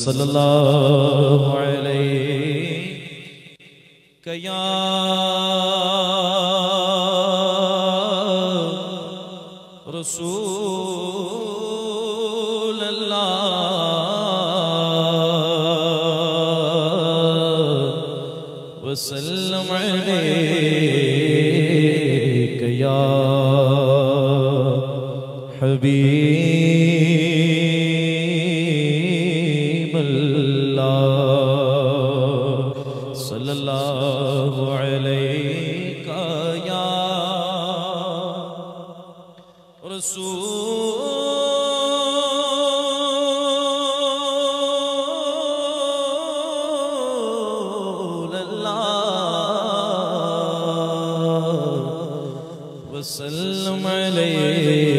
صلی اللہ علیہ یا رسول اللہ وسلم علیک یا حبیب اللہ صلی اللہ علیہ یا رسول اللہ وسلم علیک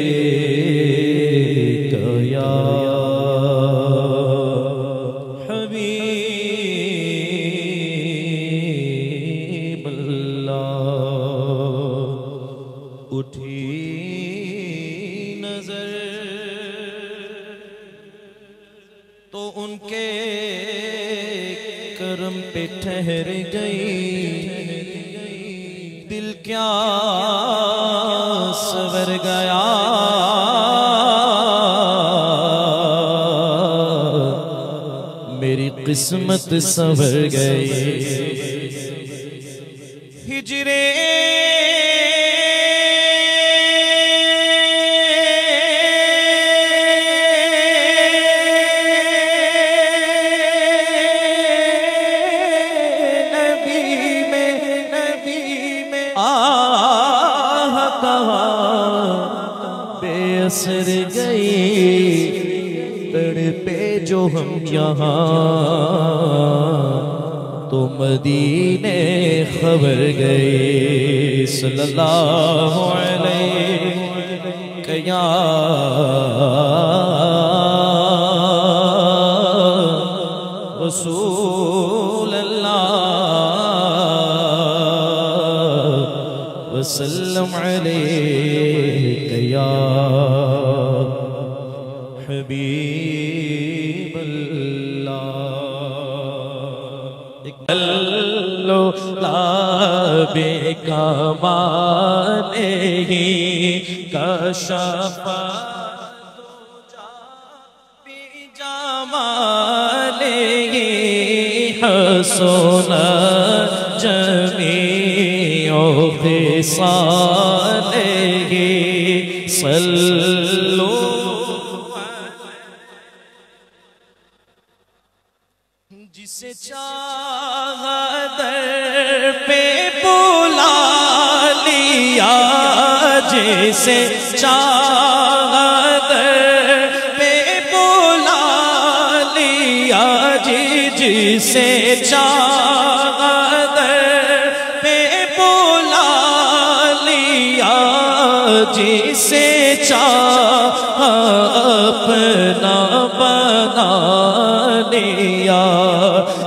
یا حبیب اللہ اٹھی نظر تو ان کے کرم پہ ٹھہر گئی دل کیا سور گیا میری قسمت سنور گئی ہجرے سر گئی تڑپے جو ہم یہاں تو مدینے خبر گئی صلی اللہ علیہ یا رسول اللہ وسلم علیہ یا حبیب اللہ اللہ بکمالہ کشف بجمالہ حسن جمیع خصالہ صلو جسے چاہا در پہ بلا لیا جسے چاہا در پہ بلا لیا جسے چاہا در پہ بلا لیا جسے چاہا اپنا بنا لیا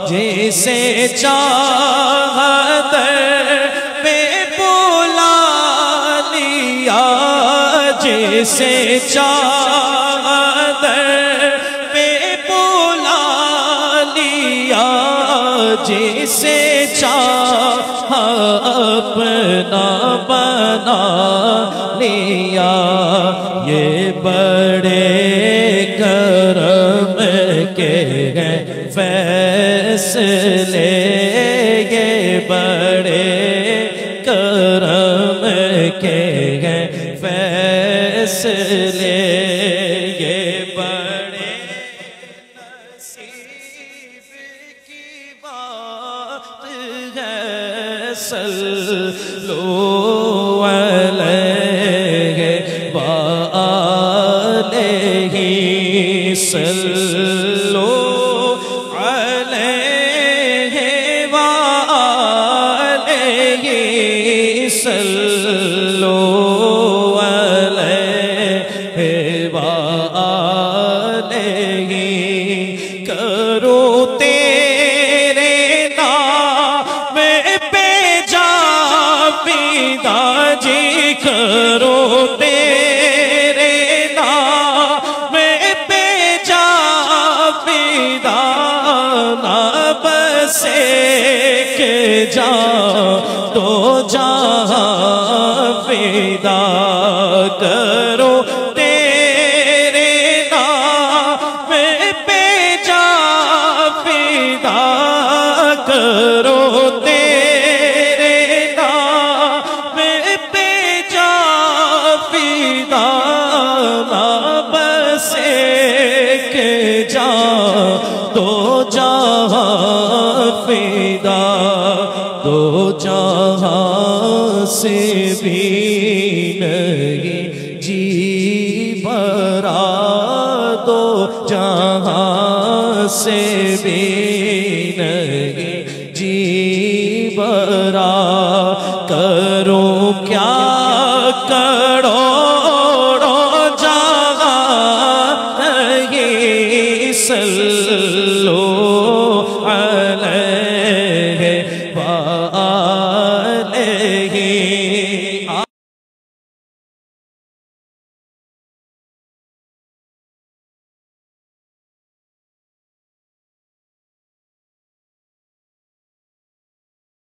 جسے چاہت پہ بلا لیا جسے چاہت پہ بلا لیا جسے چاہا اپنا بنا لیا یہ بڑے کرم کے ہیں فیصلے یہ بڑے کرم کے ہیں فیصلے یہ بڑے نصیب کی بات ہے صلو علیہ وآلہ صلو علیہ وآلہ صلو علیہ وآلہ کرو تیرے نام پہ جا پیدا جی کرو تیرے نام پہ جا پیدا فدا نہ بس ایک جان دو جہاں فدا کرو تیرے نام پہ جان فدا کرو تیرے نام پہ جان فدا نہ بس ایک جان دو جہاں فدا دو جہاں سے بھی نہیں جی بھرا دو جہاں سے بھی نہیں جی بھرا کرو کیا کروڑوں جہاں نہیں صلو علیہ وآلہ